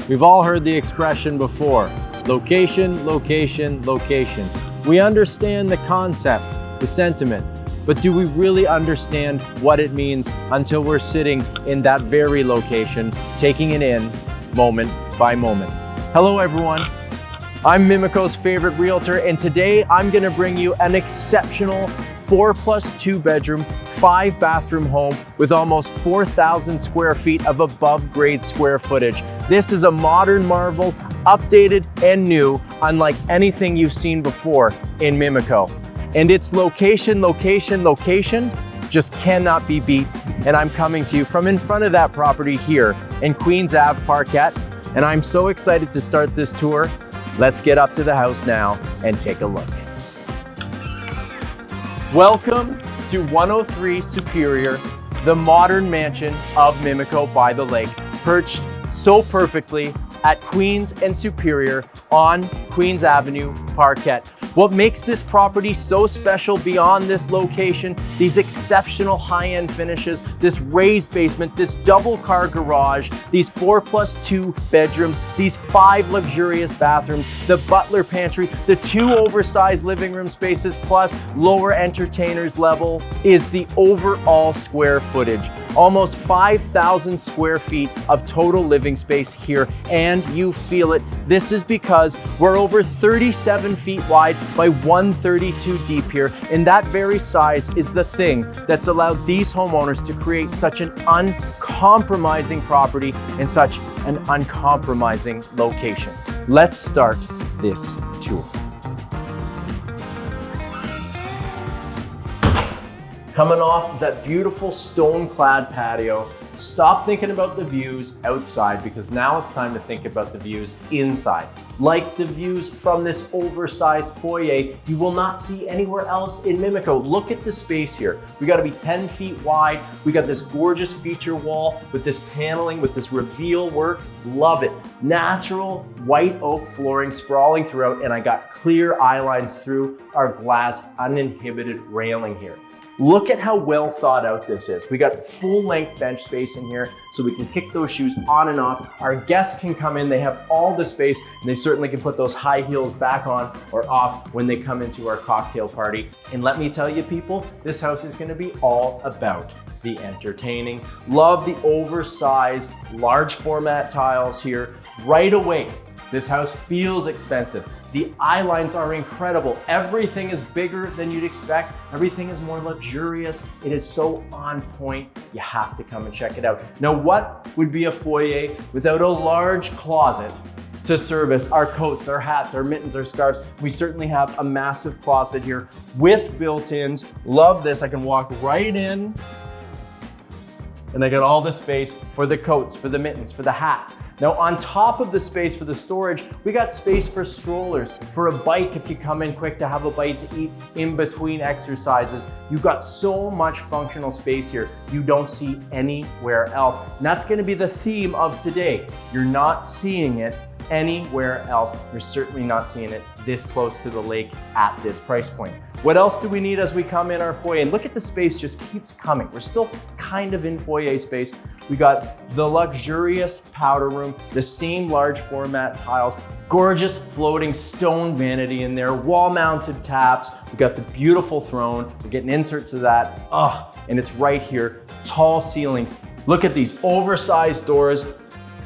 We've all heard the expression before, location, location, location. We understand the concept, the sentiment, but do we really understand what it means until we're sitting in that very location, taking it in moment by moment? Hello everyone, I'm Mimico's favorite realtor, and today I'm gonna bring you an exceptional 4+2 bedroom, 5 bathroom home with almost 4,000 square feet of above grade square footage. This is a modern marvel, updated and new, unlike anything you've seen before in Mimico. And its location, location, location just cannot be beat. And I'm coming to you from in front of that property here in Queens Ave, Parquet. And I'm so excited to start this tour. Let's get up to the house now and take a look. Welcome to 103 Superior, the modern mansion of Mimico by the lake, perched so perfectly at Queens and Superior on Queens Avenue, Parquet. What makes this property so special beyond this location, these exceptional high-end finishes, this raised basement, this double car garage, these 4+2 bedrooms, these 5 luxurious bathrooms, the butler pantry, the 2 oversized living room spaces plus lower entertainers level, is the overall square footage. Almost 5,000 square feet of total living space here, and you feel it. This is because we're over 37 feet wide by 132 deep here, and that very size is the thing that's allowed these homeowners to create such an uncompromising property in such an uncompromising location. Let's start this tour. Coming off that beautiful stone-clad patio, stop thinking about the views outside because now it's time to think about the views inside. Like the views from this oversized foyer you will not see anywhere else in Mimico. Look at the space here. We gotta be 10 feet wide. We got this gorgeous feature wall with this paneling, with this reveal work. Love it. Natural white oak flooring sprawling throughout, and I got clear eye lines through our glass uninhibited railing here. Look at how well thought out this is. We got full length bench space in here so we can kick those shoes on and off. Our guests can come in, they have all the space, and they certainly can put those high heels back on or off when they come into our cocktail party. And let me tell you people, this house is gonna be all about the entertaining. Love the oversized, large format tiles here. Right away, this house feels expensive. The eye lines are incredible. Everything is bigger than you'd expect. Everything is more luxurious. It is so on point. You have to come and check it out. Now, what would be a foyer without a large closet to service our coats, our hats, our mittens, our scarves? We certainly have a massive closet here with built-ins. Love this. I can walk right in and I got all the space for the coats, for the mittens, for the hats. Now on top of the space for the storage, we got space for strollers, for a bike if you come in quick to have a bite to eat in between exercises. You've got so much functional space here you don't see anywhere else. And that's gonna be the theme of today. You're not seeing it anywhere else. You're certainly not seeing it this close to the lake at this price point. What else do we need as we come in our foyer? And look at the space just keeps coming. We're still kind of in foyer space. We got the luxurious powder room, the same large format tiles, gorgeous floating stone vanity in there, wall mounted taps. We got the beautiful throne. We're getting inserts of that. And it's right here. Tall ceilings. Look at these oversized doors.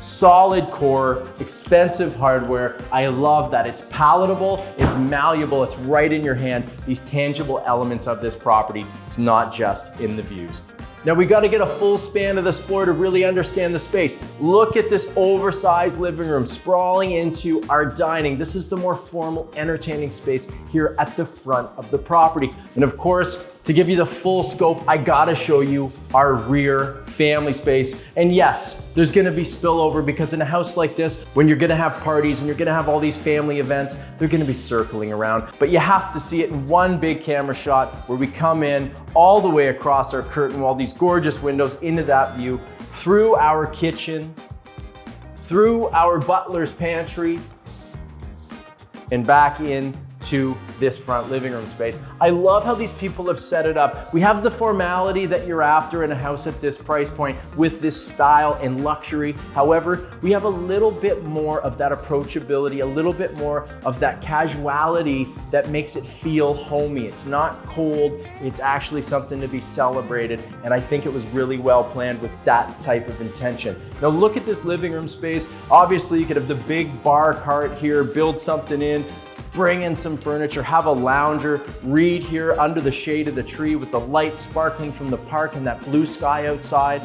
Solid core, expensive hardware. I love that. It's palatable, it's malleable, it's right in your hand. These tangible elements of this property, it's not just in the views. Now we got to get a full span of this floor to really understand the space. Look at this oversized living room sprawling into our dining. This is the more formal, entertaining space here at the front of the property. And of course, to give you the full scope, I gotta show you our rear family space. And yes, there's gonna be spillover because in a house like this, when you're gonna have parties and you're gonna have all these family events, they're gonna be circling around. But you have to see it in one big camera shot where we come in all the way across our curtain wall, these gorgeous windows into that view, through our kitchen, through our butler's pantry, and back in to this front living room space. I love how these people have set it up. We have the formality that you're after in a house at this price point with this style and luxury. However, we have a little bit more of that approachability, a little bit more of that casuality that makes it feel homey. It's not cold, it's actually something to be celebrated. And I think it was really well planned with that type of intention. Now look at this living room space. Obviously you could have the big bar cart here, build something in, bring in some furniture, have a lounger, read here under the shade of the tree with the light sparkling from the park and that blue sky outside.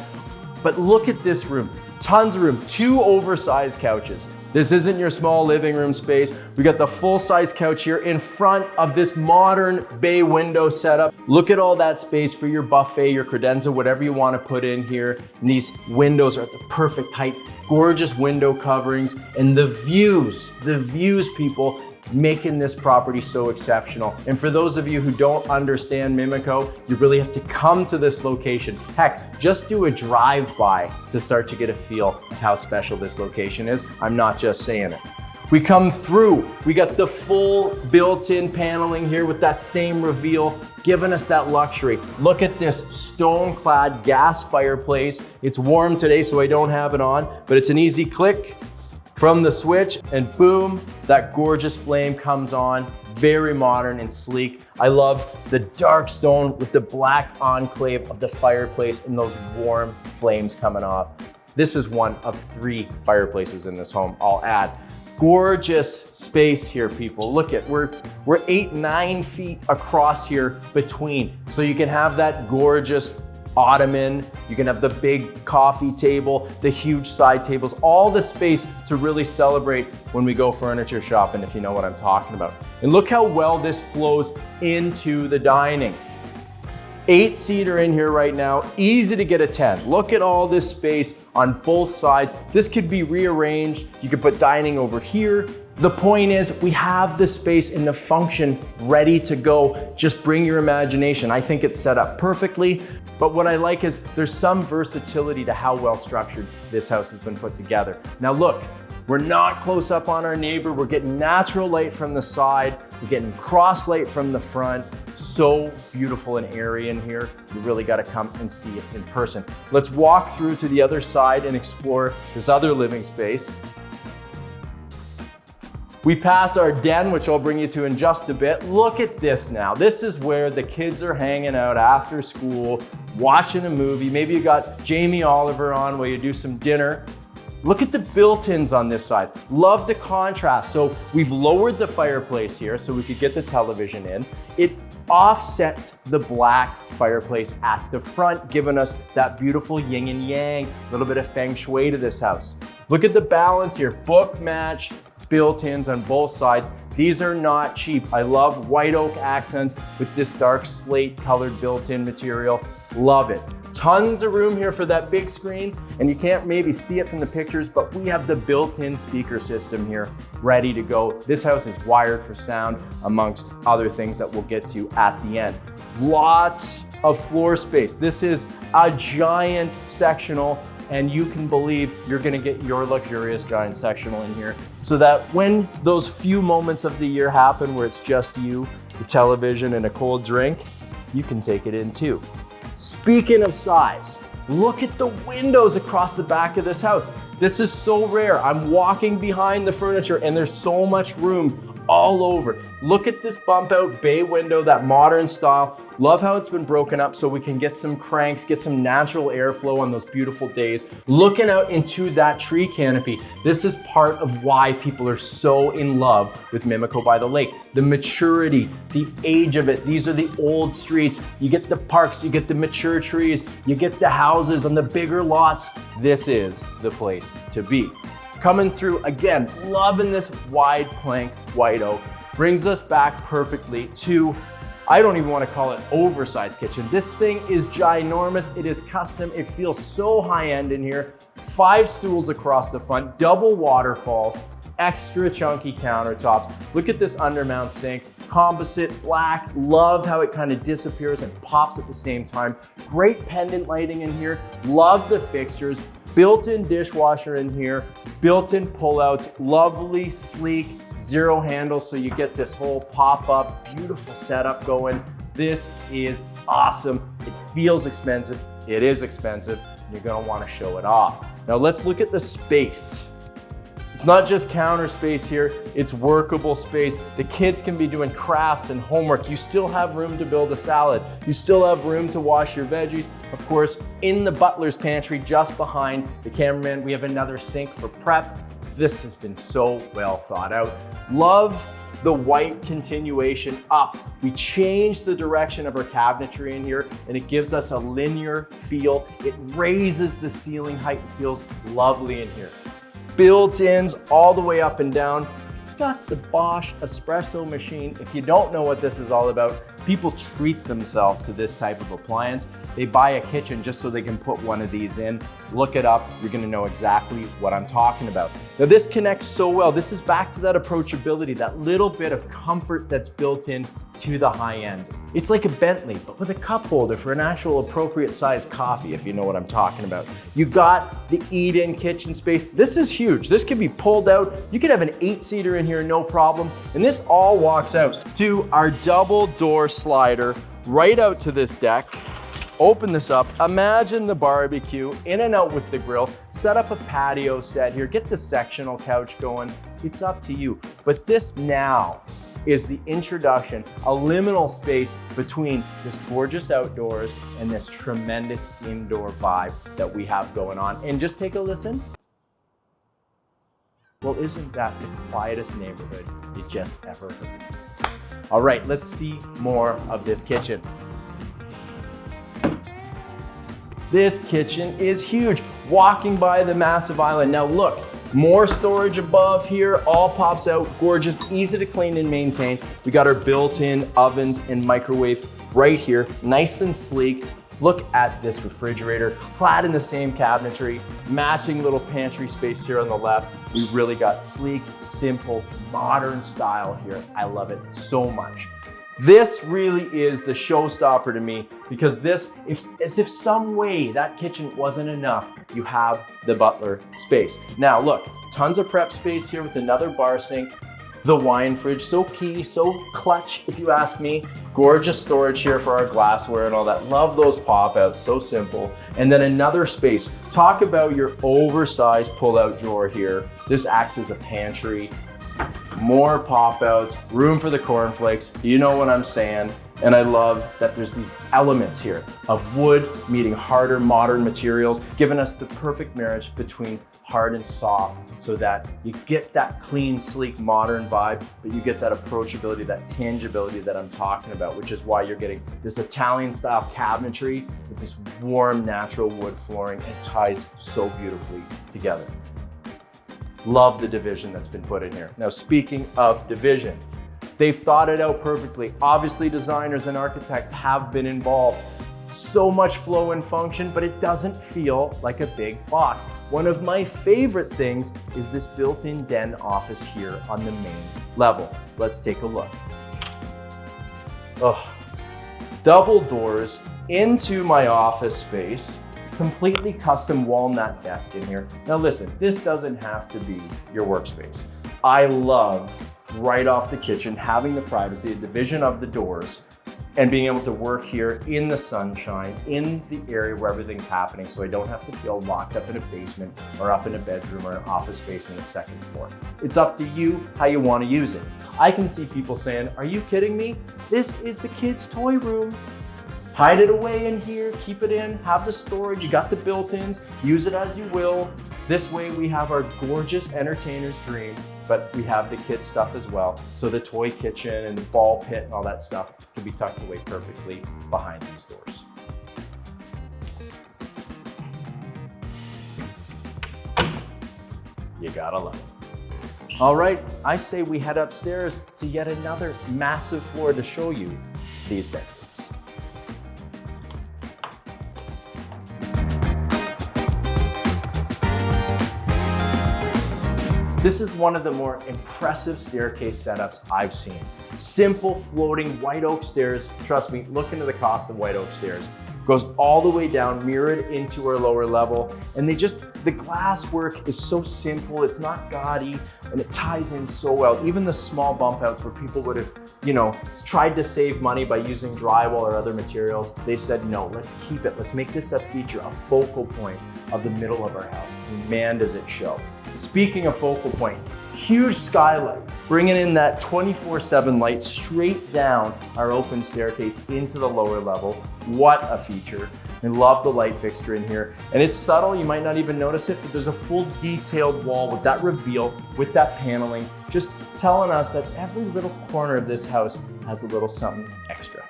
But look at this room, tons of room, 2 oversized couches. This isn't your small living room space. We got the full-size couch here in front of this modern bay window setup. Look at all that space for your buffet, your credenza, whatever you want to put in here. And these windows are at the perfect height, gorgeous window coverings, and the views, people, making this property so exceptional. And for those of you who don't understand Mimico, you really have to come to this location. Heck, just do a drive-by to start to get a feel of how special this location is. I'm not just saying it. We come through, we got the full built-in paneling here with that same reveal, giving us that luxury. Look at this stone-clad gas fireplace. It's warm today, so I don't have it on, but it's an easy click from the switch and boom, that gorgeous flame comes on. Very modern and sleek. I love the dark stone with the black enclave of the fireplace and those warm flames coming off. This is one of 3 fireplaces in this home, I'll add. Gorgeous space here, people. Look at, we're 8-9 feet across here between. So you can have that gorgeous ottoman, you can have the big coffee table, the huge side tables, all the space to really celebrate when we go furniture shopping, if you know what I'm talking about. And look how well this flows into the dining. 8-seater in here right now, easy to get a 10. Look at all this space on both sides. This could be rearranged. You could put dining over here. The point is, we have the space and the function ready to go. Just bring your imagination. I think it's set up perfectly. But what I like is there's some versatility to how well structured this house has been put together. Now look, we're not close up on our neighbor. We're getting natural light from the side. We're getting cross light from the front. So beautiful and airy in here. You really got to come and see it in person. Let's walk through to the other side and explore this other living space. We pass our den, which I'll bring you to in just a bit. Look at this now. This is where the kids are hanging out after school, watching a movie. Maybe you got Jamie Oliver on while you do some dinner. Look at the built-ins on this side. Love the contrast. So we've lowered the fireplace here so we could get the television in. It offsets the black fireplace at the front, giving us that beautiful yin and yang, a little bit of feng shui to this house. Look at the balance here, book matched built-ins on both sides. These are not cheap. I love white oak accents with this dark slate colored built-in material. Love it. Tons of room here for that big screen, and you can't maybe see it from the pictures, but we have the built-in speaker system here ready to go. This house is wired for sound, amongst other things that we'll get to at the end. Lots of floor space. This is a giant sectional, and you can believe you're gonna get your luxurious giant sectional in here so that when those few moments of the year happen where it's just you, the television, and a cold drink, you can take it in too. Speaking of size, look at the windows across the back of this house. This is so rare. I'm walking behind the furniture and there's so much room all over. Look at this bump out bay window, that modern style. Love how it's been broken up so we can get some cranks, get some natural airflow on those beautiful days. Looking out into that tree canopy. This is part of why people are so in love with Mimico by the Lake. The maturity, the age of it. These are the old streets. You get the parks, you get the mature trees, you get the houses on the bigger lots. This is the place to be. Coming through, again, loving this wide plank white oak. Brings us back perfectly to, I don't even want to call it oversized kitchen. This thing is ginormous. It is custom. It feels so high-end in here. 5 stools across the front, double waterfall, extra chunky countertops. Look at this undermount sink, composite black. Love how it kind of disappears and pops at the same time. Great pendant lighting in here. Love the fixtures. Built-in dishwasher in here, built-in pullouts, lovely, sleek, zero handles, so you get this whole pop-up, beautiful setup going. This is awesome. It feels expensive. It is expensive. You're gonna wanna show it off. Now let's look at the space. It's not just counter space here, it's workable space. The kids can be doing crafts and homework. You still have room to build a salad. You still have room to wash your veggies. Of course, in the butler's pantry, just behind the cameraman, we have another sink for prep. This has been so well thought out. Love the white continuation up. We changed the direction of our cabinetry in here, and it gives us a linear feel. It raises the ceiling height. It feels lovely in here. Built-ins all the way up and down. It's got the Bosch espresso machine. If you don't know what this is all about, people treat themselves to this type of appliance. They buy a kitchen just so they can put one of these in. Look it up, you're gonna know exactly what I'm talking about. Now this connects so well. This is back to that approachability, that little bit of comfort that's built in to the high end. It's like a Bentley, but with a cup holder for an actual appropriate size coffee, if you know what I'm talking about. You got the eat-in kitchen space. This is huge. This can be pulled out. You could have an 8-seater in here, no problem. And this all walks out to our double door slider right out to this deck. Open this up, imagine the barbecue, in and out with the grill, set up a patio set here, get the sectional couch going. It's up to you. But this now is the introduction, a liminal space between this gorgeous outdoors and this tremendous indoor vibe that we have going on. And just take a listen. Well, isn't that the quietest neighborhood you just ever heard? All right, let's see more of this kitchen. This kitchen is huge. Walking by the massive island. Now look, more storage above here, all pops out, gorgeous, easy to clean and maintain. We got our built-in ovens and microwave right here, nice and sleek. Look at this refrigerator, clad in the same cabinetry, matching little pantry space here on the left. We really got sleek, simple, modern style here. I love it so much. This really is the showstopper to me, because this, as if some way that kitchen wasn't enough, you have the butler space. Now look, tons of prep space here with another bar sink, the wine fridge, so key, so clutch if you ask me. Gorgeous storage here for our glassware and all that. Love those pop outs, so simple. And then another space. Talk about your oversized pull-out drawer here. This acts as a pantry. More pop outs, room for the cornflakes, you know what I'm saying. And I love that there's these elements here of wood meeting harder modern materials, giving us the perfect marriage between hard and soft, so that you get that clean, sleek, modern vibe, but you get that approachability, that tangibility that I'm talking about, which is why you're getting this Italian style cabinetry with this warm, natural wood flooring. It ties so beautifully together. Love the division that's been put in here. Now, speaking of division, they've thought it out perfectly. Obviously, designers and architects have been involved. So much flow and function, but it doesn't feel like a big box. One of my favorite things is this built-in den office here on the main level. Let's take a look. Oh, double doors into my office space. Completely custom walnut desk in here. Now listen, this doesn't have to be your workspace. I love right off the kitchen having the privacy, the division of the doors, and being able to work here in the sunshine, in the area where everything's happening, so I don't have to feel locked up in a basement or up in a bedroom or an office space in the second floor. It's up to you how you want to use it. I can see people saying, are you kidding me? This is the kids' toy room. Hide it away in here, keep it in, have the storage, you got the built-ins, use it as you will. This way we have our gorgeous entertainer's dream, but we have the kids' stuff as well. So the toy kitchen and the ball pit and all that stuff can be tucked away perfectly behind these doors. You gotta love it. All right, I say we head upstairs to yet another massive floor to show you these bedrooms. This is one of the more impressive staircase setups I've seen. Simple floating white oak stairs. Trust me, look into the cost of white oak stairs. goes all the way down, mirrored into our lower level. And the glass work is so simple, it's not gaudy, and it ties in so well. Even the small bump outs where people would have, tried to save money by using drywall or other materials, they said, no, let's keep it. Let's make this a feature, a focal point of the middle of our house. And man, does it show. Speaking of focal point, huge skylight, bringing in that 24/7 light straight down our open staircase into the lower level. What a feature. I love the light fixture in here. And it's subtle, you might not even notice it, but there's a full detailed wall with that reveal, with that paneling, just telling us that every little corner of this house has a little something extra.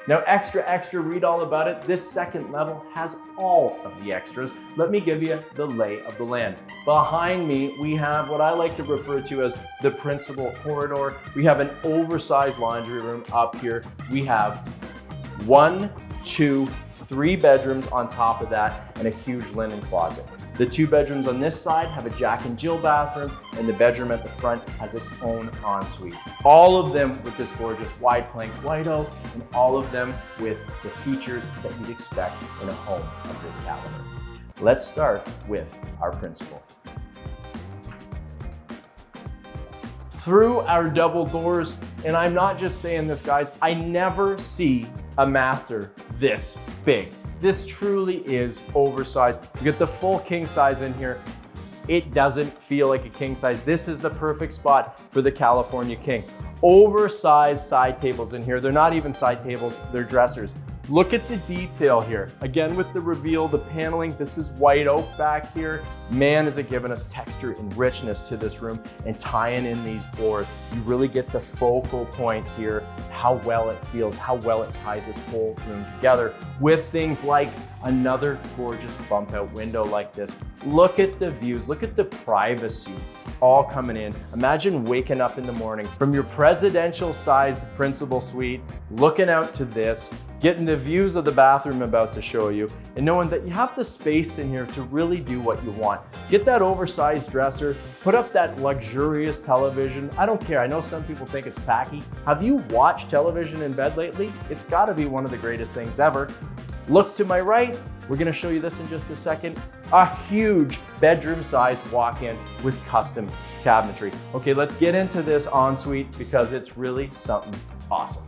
Now, extra, read all about it. This second level has all of the extras. Let me give you the lay of the land. Behind me, we have what I like to refer to as the principal corridor. We have an oversized laundry room up here. We have 1, 2, 3 bedrooms on top of that and a huge linen closet. The 2 bedrooms on this side have a Jack and Jill bathroom, and the bedroom at the front has its own ensuite. All of them with this gorgeous wide plank white oak, and all of them with the features that you'd expect in a home of this caliber. Let's start with our principal. Through our double doors, and I'm not just saying this, guys, I never see a master this big. This truly is oversized. You get the full king size in here. It doesn't feel like a king size. This is the perfect spot for the California king. Oversized side tables in here. They're not even side tables, they're dressers. Look at the detail here. Again, with the reveal, the paneling, this is white oak back here. Man, is it giving us texture and richness to this room, and tying in these floors. You really get the focal point here, how well it feels, how well it ties this whole room together with things like another gorgeous bump out window like this. Look at the views, look at the privacy all coming in. Imagine waking up in the morning from your presidential sized principal suite, looking out to this, getting the views of the bathroom I'm about to show you, and knowing that you have the space in here to really do what you want. Get that oversized dresser, put up that luxurious television. I don't care, I know some people think it's tacky. Have you watched television in bed lately? It's gotta be one of the greatest things ever. Look to my right, we're gonna show you this in just a second. A huge bedroom-sized walk-in with custom cabinetry. Okay, let's get into this ensuite because it's really something awesome.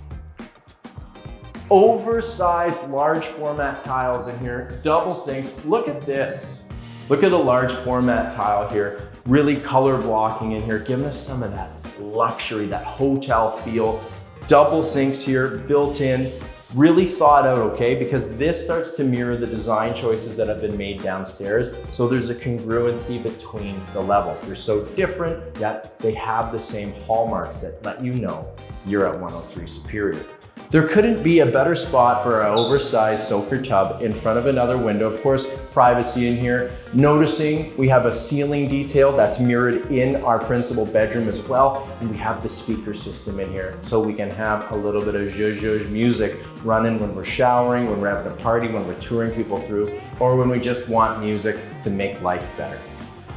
Oversized large format tiles in here, double sinks. Look at this. Look at the large format tile here. Really color blocking in here, giving us some of that luxury, that hotel feel. Double sinks here, built in, really thought out, okay? Because this starts to mirror the design choices that have been made downstairs. So there's a congruency between the levels. They're so different, yet they have the same hallmarks that let you know you're at 103 Superior. There couldn't be a better spot for our oversized soaker tub in front of another window. Of course, privacy in here. Noticing we have a ceiling detail that's mirrored in our principal bedroom as well. And we have the speaker system in here so we can have a little bit of zhuzh music running when we're showering, when we're having a party, when we're touring people through, or when we just want music to make life better.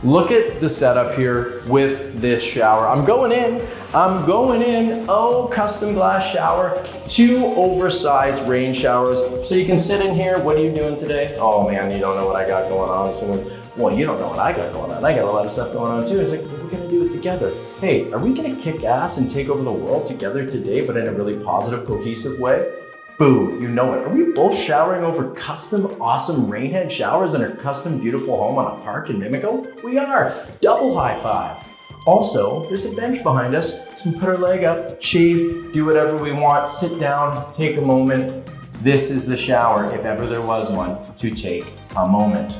Look at the setup here with this shower. I'm going in, oh, custom glass shower, 2 oversized rain showers. So you can sit in here, what are you doing today? Oh man, you don't know what I got going on. Someone, well, you don't know what I got going on. I got a lot of stuff going on too. It's like, we're gonna do it together. Hey, are we gonna kick ass and take over the world together today, but in a really positive, cohesive way? Boom, you know it. Are we both showering over custom awesome rainhead showers in our custom beautiful home on a park in Mimico? We are. Double high five. Also, there's a bench behind us, so we put our leg up, shave, do whatever we want, sit down, take a moment. This is the shower, if ever there was one, to take a moment.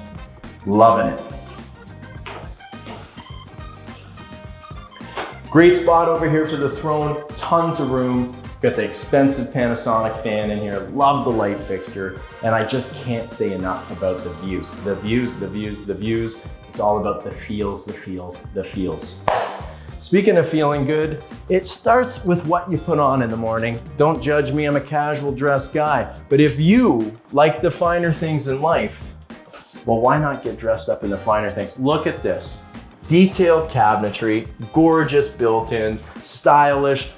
Loving it. Great spot over here for the throne, tons of room. Got the expensive Panasonic fan in here, love the light fixture, and I just can't say enough about the views. The views, the views, the views. It's all about the feels, the feels, the feels. Speaking of feeling good, it starts with what you put on in the morning. Don't judge me, I'm a casual dressed guy. But if you like the finer things in life, well, why not get dressed up in the finer things? Look at this. Detailed cabinetry, gorgeous built-ins, stylish,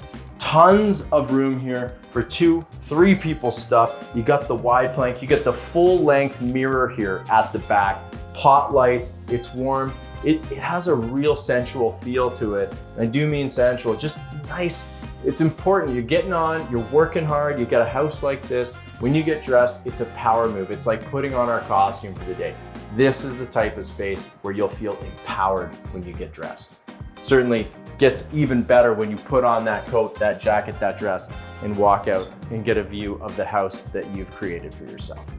Tons of room here for 2-3 people stuff. You got the wide plank, you get the full length mirror here at the back, pot lights, it's warm. It has a real sensual feel to it. And I do mean sensual, just nice. It's important, you're getting on, you're working hard, you got a house like this. When you get dressed, it's a power move. It's like putting on our costume for the day. This is the type of space where you'll feel empowered when you get dressed. Certainly gets even better when you put on that coat, that jacket, that dress, and walk out and get a view of the house that you've created for yourself.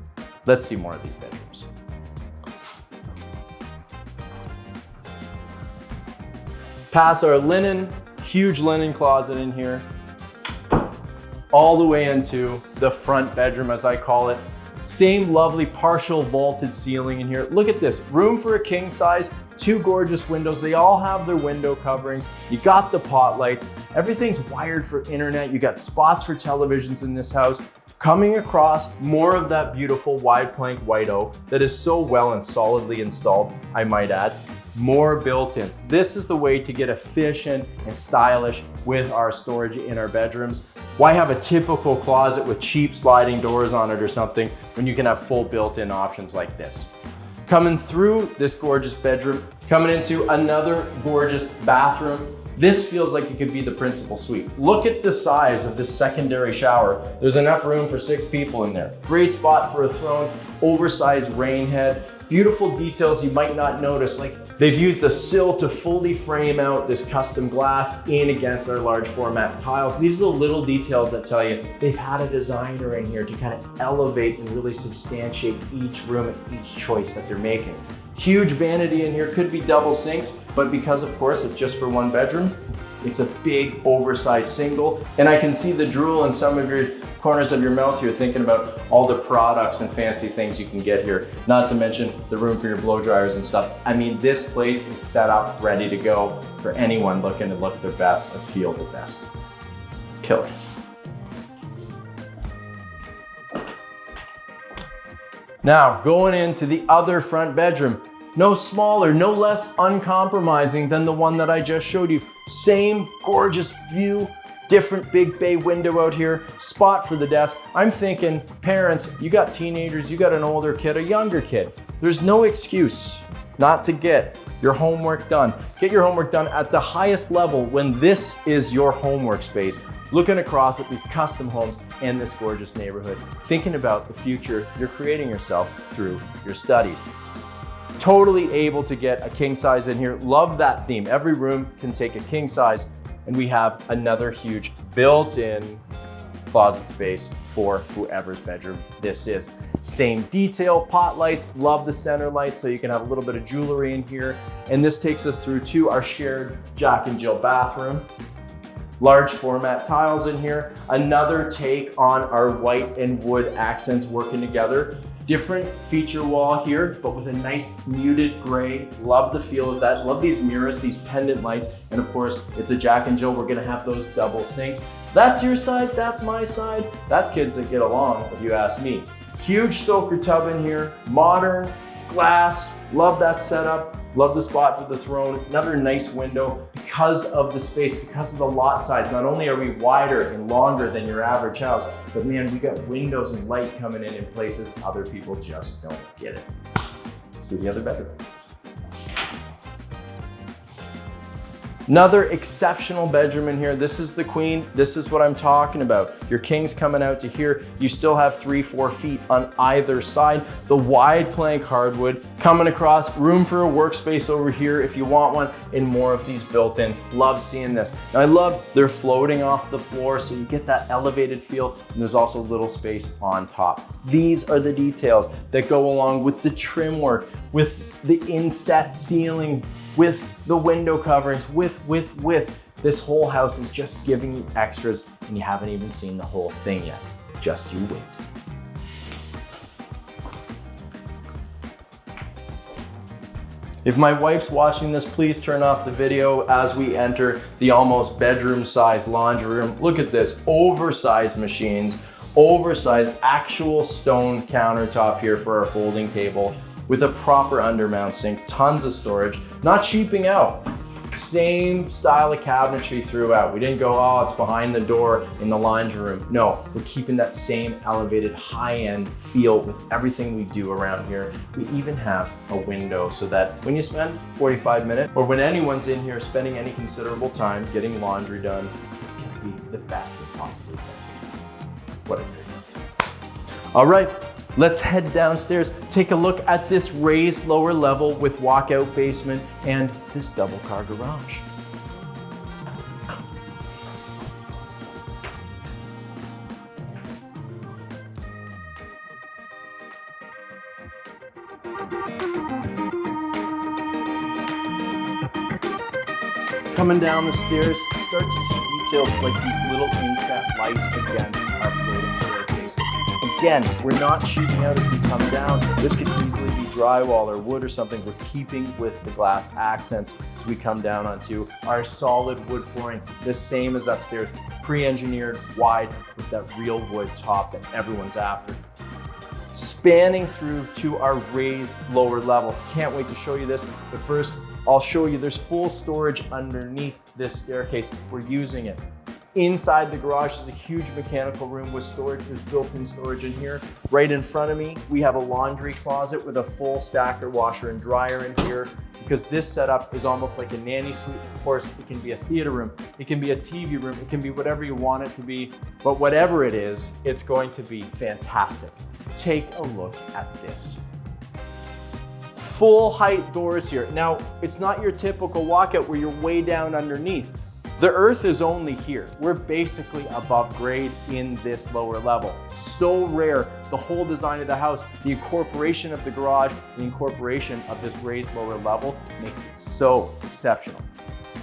Let's see more of these bedrooms. Past our linen, huge linen closet in here, all the way into the front bedroom, as I call it. Same lovely partial vaulted ceiling in here. Look at this, room for a king size, 2 gorgeous windows. They all have their window coverings. You got the pot lights. Everything's wired for internet. You got spots for televisions in this house. Coming across more of that beautiful wide plank white oak that is so well and solidly installed, I might add. More built-ins. This is the way to get efficient and stylish with our storage in our bedrooms. Why have a typical closet with cheap sliding doors on it or something when you can have full built-in options like this? Coming through this gorgeous bedroom, coming into another gorgeous bathroom. This feels like it could be the principal suite. Look at the size of this secondary shower. There's enough room for 6 people in there. Great spot for a throne, oversized rain head. Beautiful details you might not notice, like they've used a sill to fully frame out this custom glass in against our large format tiles. These are the little details that tell you they've had a designer in here to kind of elevate and really substantiate each room and each choice that they're making. Huge vanity in here, could be double sinks, but because of course it's just for 1 bedroom, it's a big oversized single. And I can see the drool in some of your corners of your mouth here thinking about all the products and fancy things you can get here. Not to mention the room for your blow dryers and stuff. I mean, this place is set up, ready to go for anyone looking to look their best or feel their best. Killer. Now, going into the other front bedroom. No smaller, no less uncompromising than the one that I just showed you. Same gorgeous view, different big bay window out here, spot for the desk. I'm thinking, parents, you got teenagers, you got an older kid, a younger kid. There's no excuse not to get your homework done. Get your homework done at the highest level when this is your homework space. Looking across at these custom homes in this gorgeous neighborhood, thinking about the future you're creating yourself through your studies. Totally able to get a king size in here. Love that theme. Every room can take a king size, and we have another huge built-in closet space for whoever's bedroom this is. Same detail, pot lights, love the center lights so you can have a little bit of jewelry in here. And this takes us through to our shared Jack and Jill bathroom. Large format tiles in here. Another take on our white and wood accents working together. Different feature wall here, but with a nice muted gray. Love the feel of that. Love these mirrors, these pendant lights. And of course, it's a Jack and Jill. We're gonna have those double sinks. That's your side, that's my side. That's kids that get along, if you ask me. Huge soaker tub in here, modern, glass. Love that setup. Love the spot for the throne. Another nice window because of the space, because of the lot size. Not only are we wider and longer than your average house, but man, we got windows and light coming in places other people just don't get it. See the other bedroom. Another exceptional bedroom in here. This is the queen. This is what I'm talking about. Your king's coming out to here. You still have 3-4 feet on either side. The wide plank hardwood coming across. Room for a workspace over here if you want one, and more of these built-ins. Love seeing this. Now I love they're floating off the floor so you get that elevated feel, and there's also a little space on top. These are the details that go along with the trim work, with the inset ceiling, with the window coverings, with. This whole house is just giving you extras and you haven't even seen the whole thing yet. Just you wait. If my wife's watching this, please turn off the video as we enter the almost bedroom-sized laundry room. Look at this, oversized machines, oversized actual stone countertop here for our folding table with a proper undermount sink, tons of storage, not cheaping out. Same style of cabinetry throughout. We didn't go, oh, it's behind the door in the laundry room. No, we're keeping that same elevated high-end feel with everything we do around here. We even have a window so that when you spend 45 minutes or when anyone's in here spending any considerable time getting laundry done, it's gonna be the best it possibly can be. What a great. All right. Let's head downstairs, take a look at this raised lower level with walkout basement and this double car garage. Coming down the stairs, start to see details like these little inset lights against our floating staircase. Again, we're not cheaping out as we come down. This could easily be drywall or wood or something. We're keeping with the glass accents as we come down onto our solid wood flooring, the same as upstairs, pre-engineered, wide, with that real wood top that everyone's after. Spanning through to our raised lower level. Can't wait to show you this, but first, I'll show you there's full storage underneath this staircase. We're using it. Inside the garage is a huge mechanical room with storage. There's built-in storage in here. Right in front of me, we have a laundry closet with a full stacker washer and dryer in here because this setup is almost like a nanny suite. Of course, it can be a theater room, it can be a TV room, it can be whatever you want it to be, but whatever it is, it's going to be fantastic. Take a look at this. Full height doors here. Now, it's not your typical walkout where you're way down underneath. The earth is only here. We're basically above grade in this lower level. So rare, the whole design of the house, the incorporation of the garage, the incorporation of this raised lower level makes it so exceptional.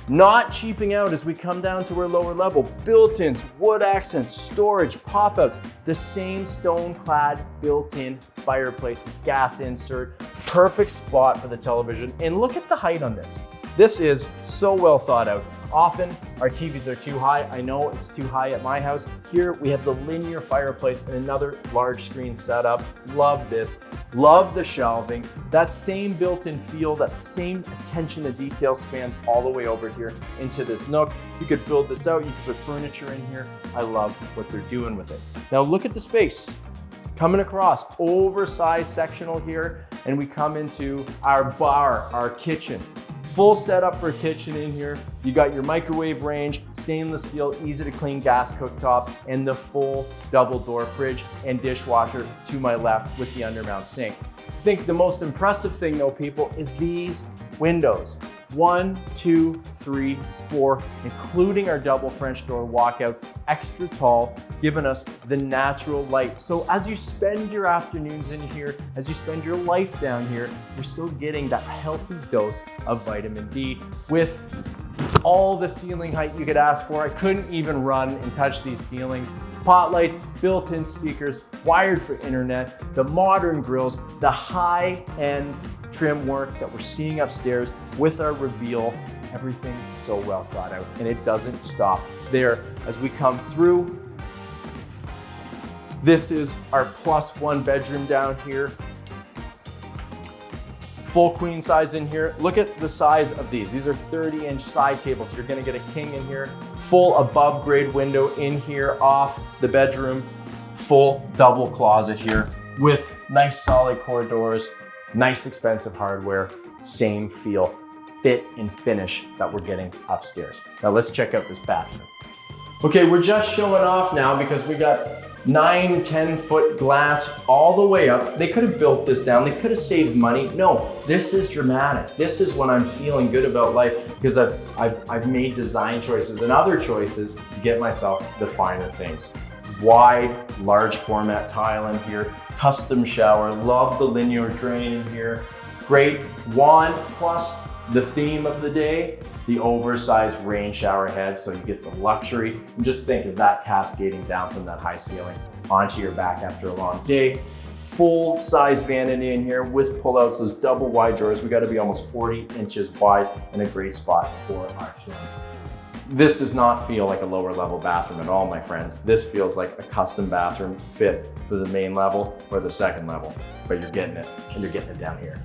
Not cheaping out as we come down to our lower level. Built-ins, wood accents, storage, pop-outs, the same stone-clad built-in fireplace, gas insert, perfect spot for the television. And look at the height on this. This is so well thought out. Often our TVs are too high. I know it's too high at my house. Here we have the linear fireplace and another large screen setup. Love this. Love the shelving. That same built-in feel, that same attention to detail spans all the way over here into this nook. You could build this out. You could put furniture in here. I love what they're doing with it. Now look at the space. Coming across, oversized sectional here, and we come into our bar, our kitchen. Full setup for a kitchen in here. You got your microwave range, stainless steel, easy to clean gas cooktop, and the full double door fridge and dishwasher to my left with the undermount sink. I think the most impressive thing though, people, is these windows. 1, 2, 3, 4, including our double French door walkout, extra tall, giving us the natural light. So as you spend your afternoons in here, as you spend your life down here, you're still getting that healthy dose of vitamin D with all the ceiling height you could ask for. I couldn't even run and touch these ceilings. Pot lights, built-in speakers, wired for internet, the modern grills, the high-end trim work that we're seeing upstairs with our reveal, everything so well thought out. And it doesn't stop there. As we come through, this is our +1 bedroom down here. Full queen size in here. Look at the size of these. These are 30-inch side tables. So you're gonna get a king in here. Full above grade window in here off the bedroom. Full double closet here with nice solid core doors. Nice expensive hardware, same feel, fit and finish that we're getting upstairs. Now let's check out this bathroom. Okay, we're just showing off now because we got 9-10 foot glass all the way up. They could have built this down. They could have saved money. No, this is dramatic. This is when I'm feeling good about life because I've made design choices and other choices to get myself the finer things. Wide, large format tile in here, custom shower, love the linear drain in here. Great wand plus the theme of the day, the oversized rain shower head, so you get the luxury. And just think of that cascading down from that high ceiling onto your back after a long day. Full size vanity in here with pullouts, those double wide drawers. We gotta be almost 40 inches wide and a great spot for our throne. This does not feel like a lower level bathroom at all, my friends. This feels like a custom bathroom fit for the main level or the second level, but you're getting it, and you're getting it down here.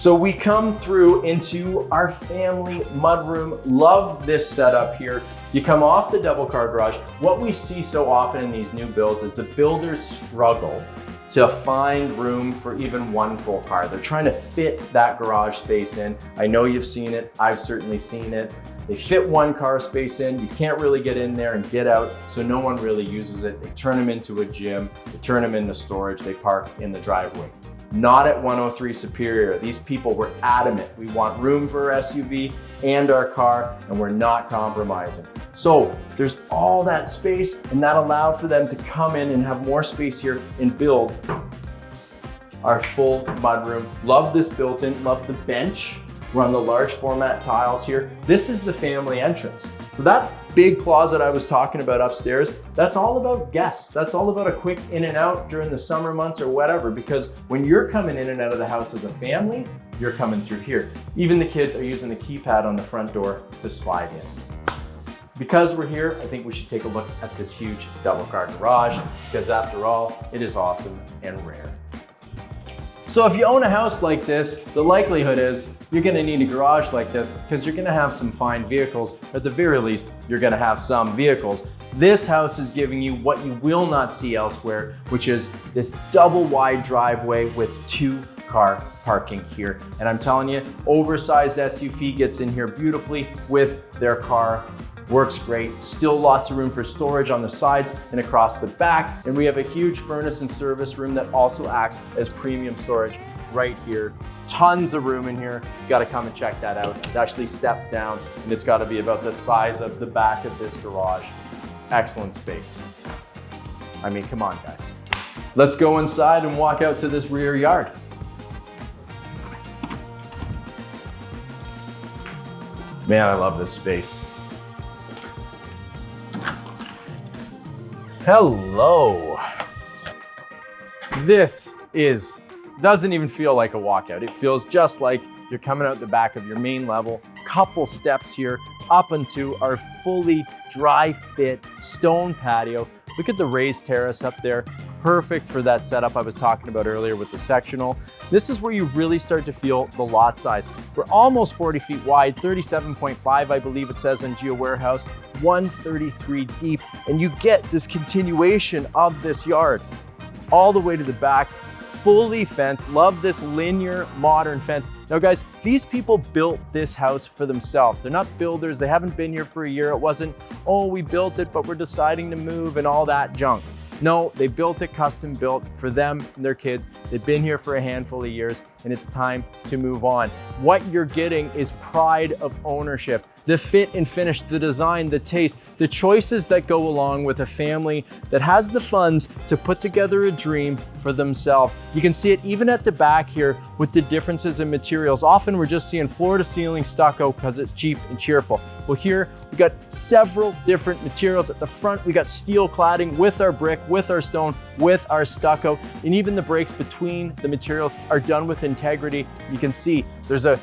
So we come through into our family mudroom. Love this setup here. You come off the double car garage. What we see so often in these new builds is the builders struggle to find room for even one full car. They're trying to fit that garage space in. I know you've seen it, I've certainly seen it. They fit one car space in, you can't really get in there and get out, so no one really uses it. They turn them into a gym, they turn them into storage, they park in the driveway. Not at 103 Superior. These people were adamant. We want room for our SUV and our car, and we're not compromising. So there's all that space, and that allowed for them to come in and have more space here and build our full mudroom. Love this built-in, love the bench. We're on the large format tiles here. This is the family entrance. So that big closet I was talking about upstairs, that's all about guests. That's all about a quick in and out during the summer months or whatever, because when you're coming in and out of the house as a family, you're coming through here. Even the kids are using the keypad on the front door to slide in. Because we're here, I think we should take a look at this huge double car garage, because after all, it is awesome and rare. So if you own a house like this, the likelihood is you're gonna need a garage like this because you're gonna have some fine vehicles. At the very least, you're gonna have some vehicles. This house is giving you what you will not see elsewhere, which is this double wide driveway with 2-car parking here. And I'm telling you, oversized SUV gets in here beautifully with their car. Works great. Still lots of room for storage on the sides and across the back. And we have a huge furnace and service room that also acts as premium storage right here. Tons of room in here. You gotta come and check that out. It actually steps down and it's gotta be about the size of the back of this garage. Excellent space. I mean, come on guys. Let's go inside and walk out to this rear yard. Man, I love this space. Hello. This doesn't even feel like a walkout. It feels just like you're coming out the back of your main level. Couple steps here up into our fully dry fit stone patio. Look at the raised terrace up there. Perfect for that setup I was talking about earlier with the sectional. This is where you really start to feel the lot size. We're almost 40 feet wide, 37.5, I believe it says on Geo Warehouse, 133 deep. And you get this continuation of this yard all the way to the back, fully fenced. Love this linear modern fence. Now guys, these people built this house for themselves. They're not builders. They haven't been here for a year. It wasn't, oh, we built it, but we're deciding to move and all that junk. No, they built it custom built for them and their kids. They've been here for a handful of years and it's time to move on. What you're getting is pride of ownership. The fit and finish, the design, the taste, the choices that go along with a family that has the funds to put together a dream for themselves. You can see it even at the back here with the differences in materials. Often we're just seeing floor to ceiling stucco because it's cheap and cheerful. Well, here we got several different materials. At the front, we got steel cladding with our brick, with our stone, with our stucco, and even the breaks between the materials are done with integrity. You can see there's a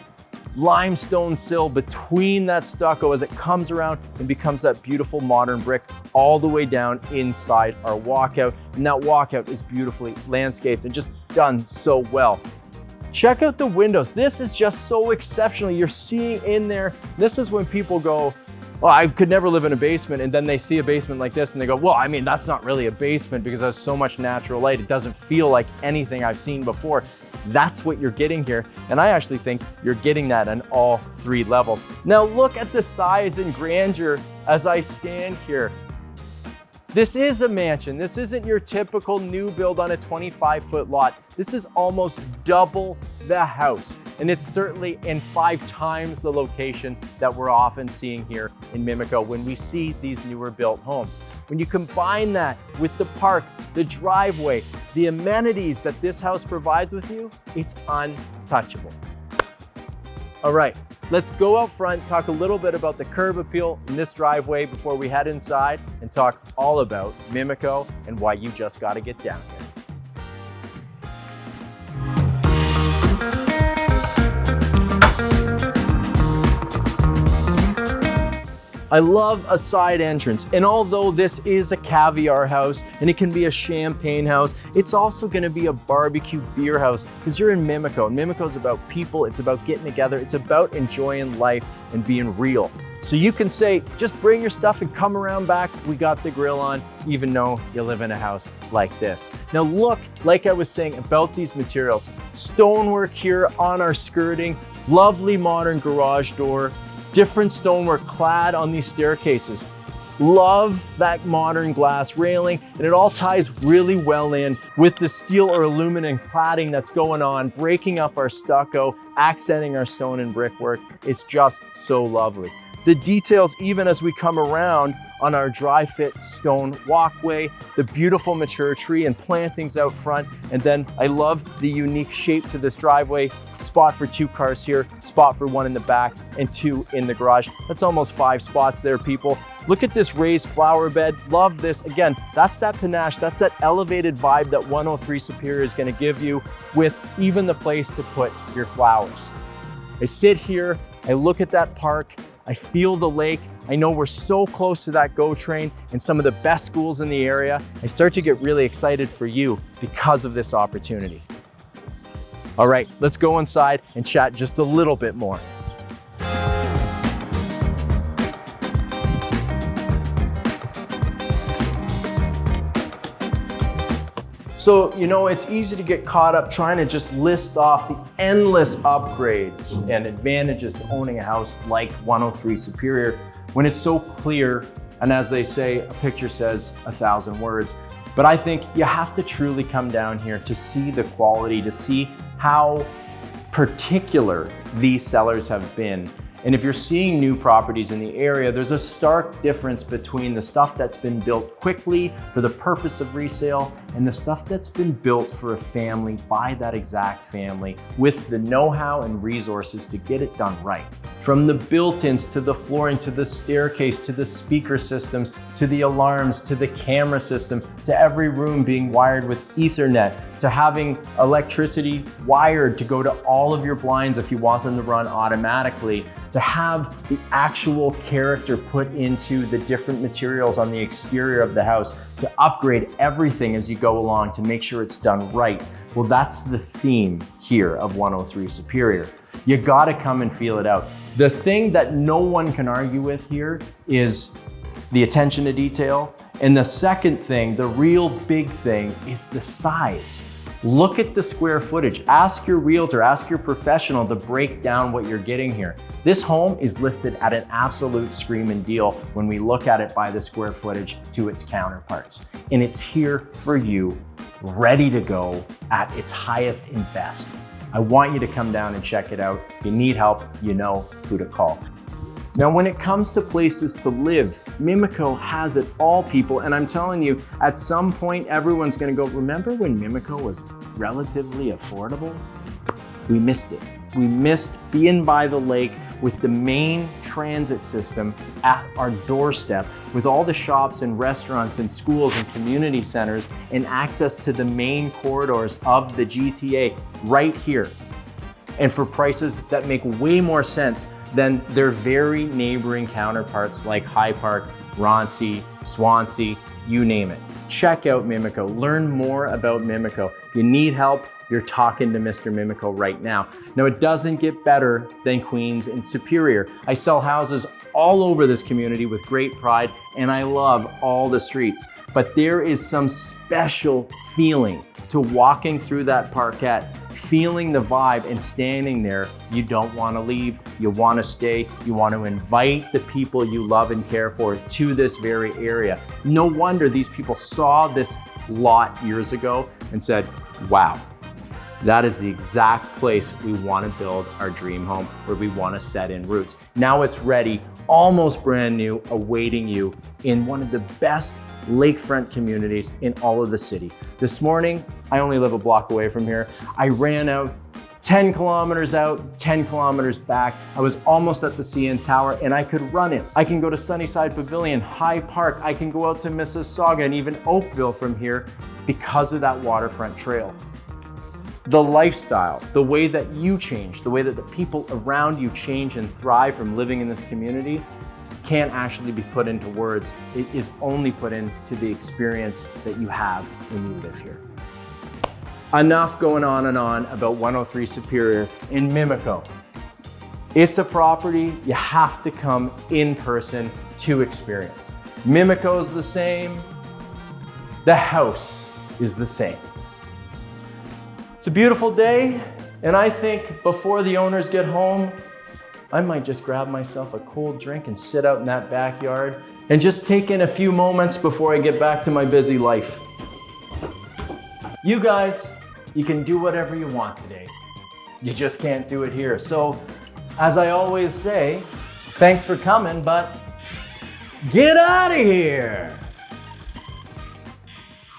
limestone sill between that stucco as it comes around and becomes that beautiful modern brick all the way down inside our walkout. And that walkout is beautifully landscaped and just done so well. Check out the windows. This is just so exceptional. You're seeing in there, this is when people go, well, I could never live in a basement. And then they see a basement like this and they go, well, I mean, that's not really a basement because there's so much natural light. It doesn't feel like anything I've seen before. That's what you're getting here. And I actually think you're getting that on all 3 levels. Now look at the size and grandeur as I stand here. This is a mansion. This isn't your typical new build on a 25-foot lot. This is almost double the house. And it's certainly in 5 times the location that we're often seeing here in Mimico when we see these newer built homes. When you combine that with the park, the driveway, the amenities that this house provides with you, it's untouchable. All right, let's go out front, talk a little bit about the curb appeal in this driveway before we head inside and talk all about Mimico and why you just gotta get down here. I love a side entrance, and although this is a caviar house and it can be a champagne house, it's also gonna be a barbecue beer house because you're in Mimico. Mimico is about people, it's about getting together, it's about enjoying life and being real. So you can say, just bring your stuff and come around back. We got the grill on, even though you live in a house like this. Now look, like I was saying about these materials, stonework here on our skirting, lovely modern garage door, different stonework clad on these staircases. Love that modern glass railing, and it all ties really well in with the steel or aluminum cladding that's going on, breaking up our stucco, accenting our stone and brickwork. It's just so lovely. The details, even as we come around on our dry fit stone walkway, the beautiful mature tree and plantings out front. And then I love the unique shape to this driveway. Spot for 2 cars here, spot for 1 in the back and 2 in the garage. That's almost 5 spots there, people. Look at this raised flower bed. Love this. Again, that's that panache, that's that elevated vibe that 103 Superior is gonna give you with even the place to put your flowers. I sit here, I look at that park, I feel the lake. I know we're so close to that GO train and some of the best schools in the area. I start to get really excited for you because of this opportunity. All right, let's go inside and chat just a little bit more. So, you know, it's easy to get caught up trying to just list off the endless upgrades and advantages to owning a house like 103 Superior when it's so clear, and as they say, a picture says 1,000 words. But I think you have to truly come down here to see the quality, to see how particular these sellers have been. And if you're seeing new properties in the area, there's a stark difference between the stuff that's been built quickly for the purpose of resale and the stuff that's been built for a family by that exact family with the know-how and resources to get it done right. From the built-ins to the flooring, to the staircase, to the speaker systems, to the alarms, to the camera system, to every room being wired with Ethernet, to having electricity wired to go to all of your blinds if you want them to run automatically, to have the actual character put into the different materials on the exterior of the house, to upgrade everything as you go along to make sure it's done right. Well, that's the theme here of 103 Superior. You gotta come and feel it out. The thing that no one can argue with here is the attention to detail. And the second thing, the real big thing, is the size. Look at the square footage. Ask your realtor, ask your professional to break down what you're getting here. This home is listed at an absolute screaming deal when we look at it by the square footage to its counterparts. And it's here for you, ready to go at its highest and best. I want you to come down and check it out. If you need help, you know who to call. Now, when it comes to places to live, Mimico has it all, people. And I'm telling you, at some point, everyone's gonna go, remember when Mimico was relatively affordable? We missed it. We missed being by the lake with the main transit system at our doorstep, with all the shops and restaurants and schools and community centers and access to the main corridors of the GTA right here. And for prices that make way more sense than their very neighboring counterparts like High Park, Roncy, Swansea, you name it. Check out Mimico, learn more about Mimico. If you need help, you're talking to Mr. Mimico right now. Now, it doesn't get better than Queens and Superior. I sell houses all over this community with great pride, and I love all the streets. But there is some special feeling to walking through that parkette, feeling the vibe and standing there. You don't want to leave, you want to stay, you want to invite the people you love and care for to this very area. No wonder these people saw this lot years ago and said, wow, that is the exact place we want to build our dream home, where we want to set in roots. Now it's ready, almost brand new, awaiting you in one of the best lakefront communities in all of the city. This morning, I only live a block away from here. I ran out 10 kilometers out, 10 kilometers back. I was almost at the CN Tower and I could run it. I can go to Sunnyside Pavilion, High Park. I can go out to Mississauga and even Oakville from here because of that waterfront trail. The lifestyle, the way that you change, the way that the people around you change and thrive from living in this community can't actually be put into words. It is only put into the experience that you have when you live here. Enough going on and on about 103 Superior in Mimico. It's a property you have to come in person to experience. Mimico's the same. The house is the same. It's a beautiful day, and I think before the owners get home, I might just grab myself a cold drink and sit out in that backyard and just take in a few moments before I get back to my busy life. You guys, you can do whatever you want today. You just can't do it here. So, as I always say, thanks for coming, but get out of here!